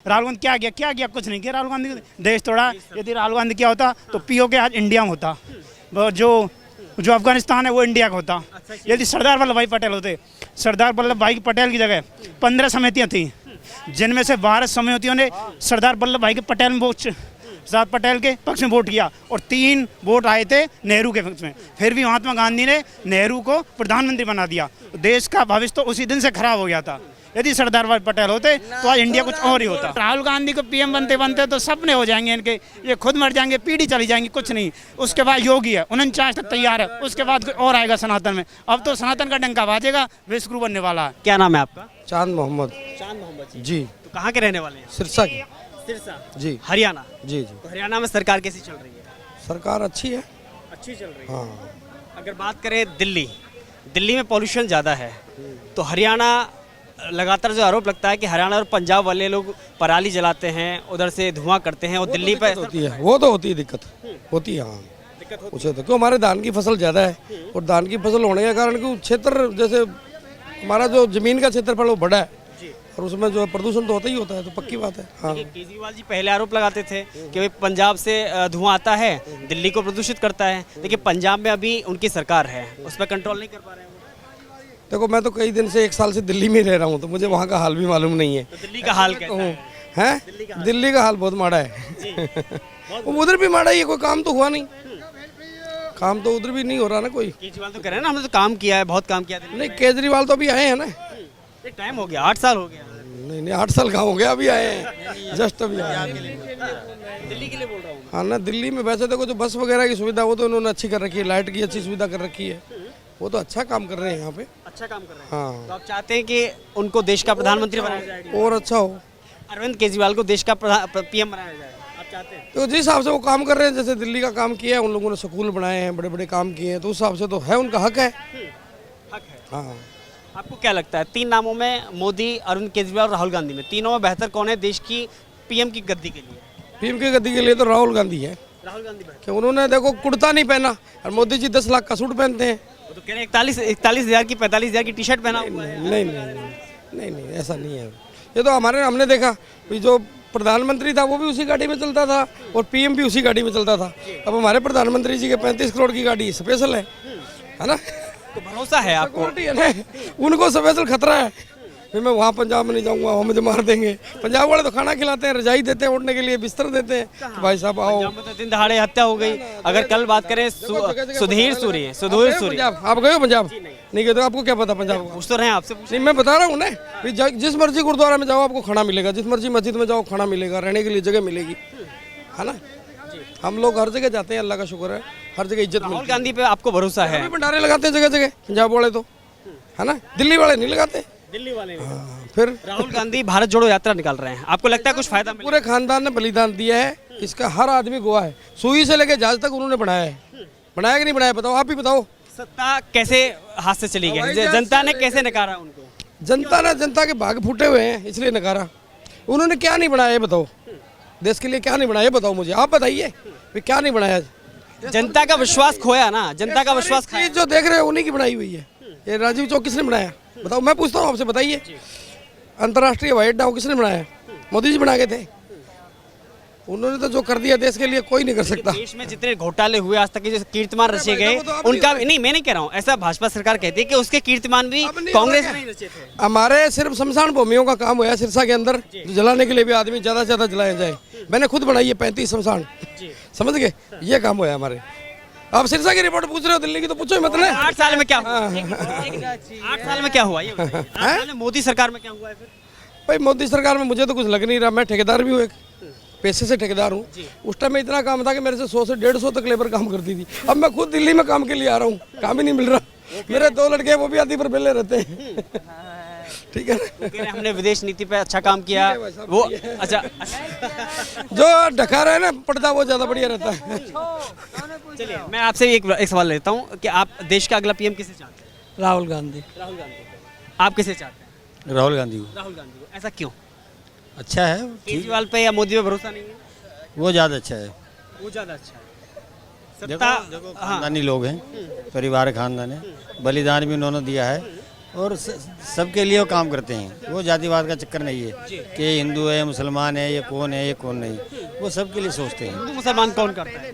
राहुल गांधी क्या किया कुछ नहीं किया। राहुल गांधी देश तोड़ा। यदि राहुल गांधी क्या होता तो पीओके आज इंडिया में होता, जो अफगानिस्तान है वो इंडिया का होता। यदि सरदार वल्लभ भाई पटेल होते, सरदार वल्लभ भाई पटेल की जगह 15 समितियाँ थी, जिनमें से 12 समितियों ने सरदार वल्लभ भाई के सरदार पटेल के पक्ष में वोट किया और 3 वोट आए थे नेहरू के पक्ष में। फिर भी महात्मा गांधी ने नेहरू को प्रधानमंत्री बना दिया। देश का भविष्य तो उसी दिन से खराब हो गया था। यदि सरदार वल्लभ पटेल होते तो आज इंडिया कुछ और ही होता। राहुल गांधी को पीएम बनते बनते तो सपने हो जाएंगे इनके, ये खुद मर जाएंगे, पीढ़ी चली जाएंगी, कुछ नहीं। उसके बाद योगी है 49 तक तैयार है, उसके बाद कोई और आएगा सनातन में। अब तो सनातन का डंका बाजेगा, विश्वगुरु बनने वाला है। क्या नाम है आपका? चांद मोहम्मद जी। तो कहाँ के रहने वाले हैं? सिरसा की। सिरसा जी। हरियाणा। जी। तो हरियाणा में सरकार कैसी चल रही है? सरकार अच्छी है। अच्छी चल रही है। हाँ। अगर बात करें दिल्ली में पॉल्यूशन ज़्यादा है, तो हरियाणा लगातार जो आरोप लगता है कि हरियाणा और पंजाब वाले लोग पराली जलाते हैं, उधर से धुआं करते हैं और दिल्ली पे होती है, वो तो होती है, दिक्कत होती है। हाँ, दिक्कत होती उसे तो क्यों, हमारे धान की फसल ज़्यादा है और धान की फसल होने के कारण कि क्षेत्र जैसे हमारा जो जमीन का क्षेत्रफल वो बड़ा है और उसमें जो प्रदूषण तो होता ही होता है, तो पक्की बात है। हाँ। केजरीवाल जी पहले आरोप लगाते थे कि भाई पंजाब से धुआं आता है, दिल्ली को प्रदूषित करता है, लेकिन पंजाब में अभी उनकी सरकार है, उस पर कंट्रोल नहीं कर पा रहे हैं। वो देखो, मैं तो कई दिन से 1 साल से दिल्ली में रह रहा हूँ, तो मुझे वहाँ का हाल भी मालूम नहीं है। तो दिल्ली का हाल कैसा है? दिल्ली का हाल बहुत माड़ा है। उधर भी माड़ा ही है, कोई काम तो हुआ नहीं, काम तो उधर भी नहीं हो रहा ना कोई। केजरीवाल तो कह रहे हैं ना हमने तो काम किया है, बहुत काम किया। नहीं, केजरीवाल तो अभी आए हैं ना, टाइम हो गया, 8 साल हो गया। नहीं 8 साल कहाँ हो गया, अभी आए हैं, जस्ट अभी आए हैं। दिल्ली के लिए बोल रहा हूँ। हाँ ना, दिल्ली में वैसे देखो जो बस वगैरह की सुविधा वो तो उन्होंने अच्छी कर रखी है, लाइट की अच्छी सुविधा कर रखी है, वो तो अच्छा काम कर रहे हैं यहाँ पे। अच्छा काम कर रहे हैं। हाँ। तो आप चाहते हैं कि उनको देश का प्रधानमंत्री बनाया जाए और अच्छा हो, अरविंद केजरीवाल को देश का पीएम बनाया जाए, आप चाहते हैं? तो जिस हिसाब से वो काम कर रहे हैं, जैसे दिल्ली का काम किया है, उन लोगों ने स्कूल बनाए हैं, बड़े बड़े काम किए हैं, तो उस हिसाब से तो है, उनका हक है। हक है। हाँ। आपको क्या लगता है 3 नामों में, मोदी, अरविंद केजरीवाल और राहुल गांधी में, तीनों में बेहतर कौन है देश की पीएम की गद्दी के लिए? पीएम की गद्दी के लिए तो राहुल गांधी है। राहुल गांधी कि उन्होंने देखो कुर्ता नहीं पहना और मोदी जी 10 लाख का सूट पहनते हैं। वो तो कह रहे हैं 41,000 की 45,000 की टी शर्ट पहना हुआ है। नहीं, ऐसा नहीं है। ये तो हमने देखा जो प्रधानमंत्री था वो भी उसी गाड़ी में चलता था और पीएम भी उसी गाड़ी में चलता था। अब हमारे प्रधानमंत्री जी के 35 करोड़ की गाड़ी स्पेशल है ना, तो भरोसा है आपको? है ना, उनको स्पेशल खतरा है। फिर मैं वहाँ पंजाब में नहीं जाऊँगा, वहाँ मुझे मार देंगे। पंजाब वाले तो खाना खिलाते हैं, रजाई देते हैं, उठने के लिए बिस्तर देते हैं, तो भाई साहब आओ। तो दिन दहाड़े हत्या हो गई। अगर कल बात करें सुधीर सूरी, आप गए हो पंजाब? नहीं गए तो आपको क्या पता पंजाब का? पूछ तो रहे हैं आपसे। नहीं, मैं बता रहा हूँ ना, जिस मर्जी गुरुद्वारा में जाओ आपको खाना मिलेगा, जिस मर्जी मस्जिद में जाओ खाना मिलेगा, रहने के लिए जगह मिलेगी, है ना। हम लोग हर जगह जाते हैं, अल्लाह का शुक्र है, हर जगह इज्जत मिलती है। राहुल गांधी पे आपको भरोसा है? भंडारे लगाते हैं जगह जगह पंजाब वाले तो, है ना, दिल्ली वाले नहीं लगाते। दिल्ली वाले हाँ, फिर राहुल गांधी भारत जोड़ो यात्रा निकाल रहे हैं, आपको लगता है कुछ फायदा? पूरे खानदान ने बलिदान दिया है, इसका हर आदमी गवाह है। सुई से लेके जहाज तक उन्होंने बनाया है, बनाया कि नहीं बनाया, बताओ, आप ही बताओ। सत्ता कैसे हाथ से चली गई, जनता ने कैसे नकारा उनको? जनता के भाग फूटे हुए हैं इसलिए नकारा। उन्होंने क्या नहीं बनाया ये बताओ, देश के लिए क्या नहीं बनाया बताओ, मुझे आप बताइए, क्या नहीं बनाया। जनता का विश्वास खोया ना, जनता का विश्वास खाया। जो देख रहे हैं उन्हीं की बनाई हुई है। ये राजीव चौक किसने बनाया बताओ, मैं पूछता हूँ आपसे, बताइए। अंतर्राष्ट्रीय हवाई अड्डा किसने बनाया? मोदी जी बना के थे। उन्होंने तो जो कर दिया देश के लिए कोई नहीं कर सकता। देश में जितने घोटाले हुए आज तक के, जो कीर्तिमान रचे गए, उनका नहीं, मैं नहीं कह रहा हूँ, ऐसा भाजपा सरकार कहती है कि उसके कीर्तिमान भी कांग्रेस ने रचे थे। हमारे सिर्फ शमशान भूमियों का काम हुआ सिरसा के अंदर, जलाने के लिए भी आदमी ज्यादा से ज्यादा जलाया जाए। मैंने खुद बनाई है 35 शमशान, समझ गए, ये काम हुआ है हमारे। आप सिरसा की रिपोर्ट पूछ रहे हो, दिल्ली की तो पूछो ही मत ना। 8 साल में क्या हुआ? 8 साल में क्या हुआ ये बताइए। 8 साल में मोदी सरकार में क्या हुआ है फिर? भाई मोदी सरकार में मुझे तो कुछ लग नहीं रहा, मैं ठेकेदार भी हूँ, एक पैसे से ठेकेदार हूँ। उस टाइम में इतना काम था कि मेरे से 100 से 150 तक लेबर काम करती थी। अब मैं खुद दिल्ली में काम के लिए आ रहा हूँ, काम ही नहीं मिल रहा। मेरे 2 लड़के वो भी आदि पर बेले रहते हैं। ठीक है, हमने विदेश नीति पे अच्छा काम किया, वो अच्छा जो ढका रहा है ना पर्दा, वो ज्यादा बढ़िया रहता है। चलिए मैं आपसे एक सवाल लेता हूँ कि आप देश का अगला पीएम किसे चाहते हैं? राहुल गांधी। राहुल गांधी। आप किसे चाहते हैं? राहुल गांधी को। राहुल गांधी को। ऐसा क्यों? अच्छा है, केजरीवाल पे या मोदी पे भरोसा नहीं है? वो ज़्यादा अच्छा है। वो ज़्यादा अच्छा है। देखो खानदानी लोग हैं, परिवार खानदान है, बलिदान भी उन्होंने दिया है, और सबके लिए वो काम करते हैं। वो जातिवाद का चक्कर नहीं है कि हिंदू है मुसलमान है, ये कौन नहीं, वो सबके लिए सोचते हैं। हिंदू मुसलमान कौन करता है?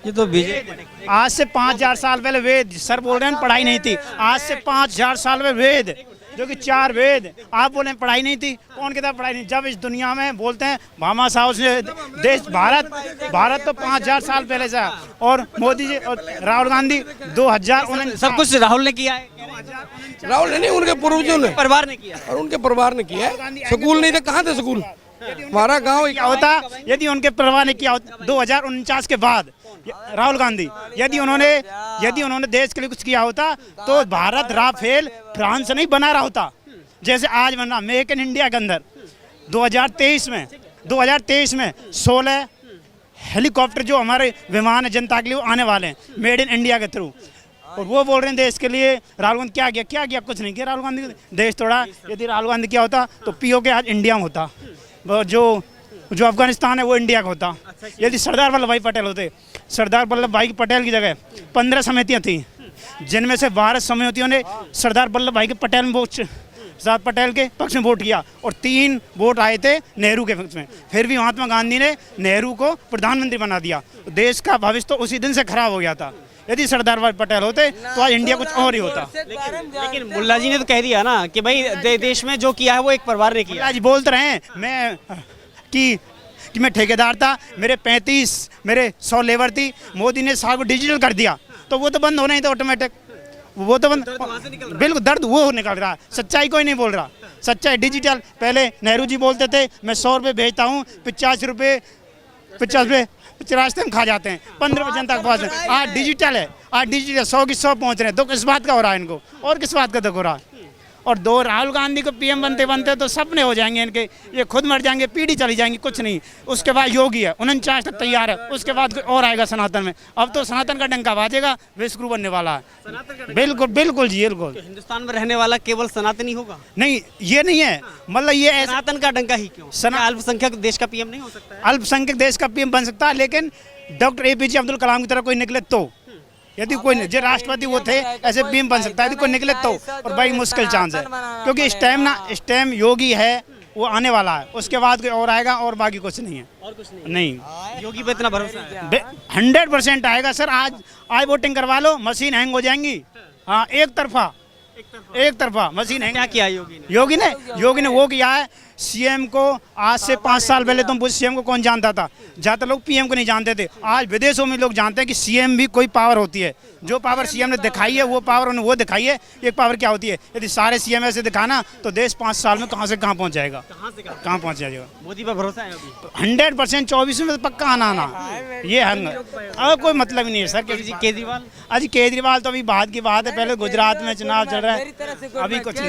ये तो बीजेपी आज से 5000 साल पहले वेद, सर बोल रहे हैं पढ़ाई नहीं थी, आज से 5000 साल पहले वेद, जो कि 4 वेद, आप बोले पढ़ाई नहीं थी, कौन कहता पढ़ाई नहीं? जब इस दुनिया में बोलते हैं भामा साहब से देश भारत तो 5000 साल पहले से, और मोदी जी और राहुल गांधी 2019 सब कुछ राहुल ने किया है, राहुल ने नहीं, उनके पूर्वजों ने परिवार ने किया। और उनके परिवार ने किया है। स्कूल नहीं थे, कहाँ थे स्कूल? हमारा गांव क्या होता यदि उनके परिवार ने किया होता 2049 के बाद, राहुल गांधी यदि उन्होंने देश के लिए कुछ किया होता तो भारत राफेल फ्रांस नहीं बना रहा होता जैसे आज बना। मेक इन इंडिया के अंदर 2023 में 16 हेलीकॉप्टर जो हमारे विमान है जनता के लिए वो आने वाले हैं मेड इन इंडिया के थ्रू। और वो बोल रहे हैं देश के लिए राहुल गांधी क्या किया? कुछ नहीं किया राहुल गांधी ने, देश तोड़ा। यदि राहुल गांधी किया होता तो पीओके आज इंडिया में होता, जो अफगानिस्तान है वो इंडिया का होता। यदि सरदार वल्लभ भाई पटेल होते, सरदार वल्लभ भाई पटेल की जगह 15 समितियां थी, जिनमें से 12 समितियों ने सरदार वल्लभ भाई के सरदार पटेल के पक्ष में वोट किया और 3 वोट आए थे नेहरू के पक्ष में। फिर भी महात्मा गांधी ने नेहरू को प्रधानमंत्री बना दिया। देश का भविष्य तो उसी दिन से खराब हो गया था। यदि सरदार वल्लभ पटेल होते तो आज इंडिया कुछ और ही होता। लेकिन मुल्ला जी ने तो कह दिया ना कि भाई देश में जो किया है वो एक परिवार ने किया। आज बोलते रहे मैं कि मैं ठेकेदार था, मेरे 100 लेबर थी, मोदी ने सारा डिजिटल कर दिया तो वो तो बंद होना ही था ऑटोमेटिक। वो तो बंद, बिल्कुल दर्द वो निकल रहा है, सच्चाई कोई नहीं बोल रहा। सच्चाई डिजिटल, पहले नेहरू जी बोलते थे मैं 100 रुपये भेजता हूँ, 50 रुपये रास्ते में खा जाते हैं, 15% तक पहुँच। आज डिजिटल है, आज डिजिटल 100 की 100 पहुँच रहे हैं। तो किस बात का हो रहा है इनको, और किस बात का दुख हो रहा है? और 2 राहुल गांधी को पीएम बनते तो सपने हो जाएंगे इनके, ये खुद मर जाएंगे, पीढ़ी चली जाएंगी, कुछ नहीं। उसके बाद योगी है 49 तक तैयार है, उसके बाद कोई और आएगा सनातन में। अब तो सनातन का डंका बाजेगा, विश्वगुरु बनने वाला है। बिल्कुल जी बिल्कुल। तो हिंदुस्तान में रहने वाला केवल सनातनी होगा? नहीं, ये नहीं है, मतलब ये ऐसा सनातन का डंका ही क्यों? अल्पसंख्यक देश का पीएम नहीं हो सकता है? अल्पसंख्यक देश का पीएम बन सकता है, लेकिन डॉक्टर APJ अब्दुल कलाम की तरह कोई निकले तो। यदि कोई जो राष्ट्रपति वो थे ऐसे पीएम बन सकता है, यदि कोई निकले तो। और भाई मुश्किल चांस है, क्योंकि इस टाइम योगी है वो आने वाला है, उसके बाद कोई और आएगा और बाकी कुछ नहीं है। और कुछ नहीं योगी पे इतना भरोसा है? 100% आएगा सर। आज वोटिंग करवा लो, मशीन हैंग हो जाएंगी। हाँ, एक तरफा मशीन हैंग। क्या किया योगी ने वो किया है, सीएम को आज से 5 साल पहले तुम पूछ सीएम को कौन जानता था? ज़्यादातर लोग पीएम को नहीं जानते थे। आज विदेशों में लोग जानते हैं कि सीएम भी कोई पावर होती है। जो पावर सीएम ने दिखाई है वो पावर उन्होंने वो दिखाई है। एक पावर क्या होती है? यदि सारे सीएम ऐसे दिखाना तो देश 5 साल में कहाँ से कहाँ पहुँच जाएगा, कहाँ पहुँच जाएगा। मोदी पर भरोसा है अभी? 100% 24 में तो पक्का आना ये हंग। अब कोई मतलब ही नहीं है सर। केजरीवाल केजरीवाल तो अभी बाद की बात है, पहले गुजरात में चुनाव चल रहा है, अभी कुछ नहीं।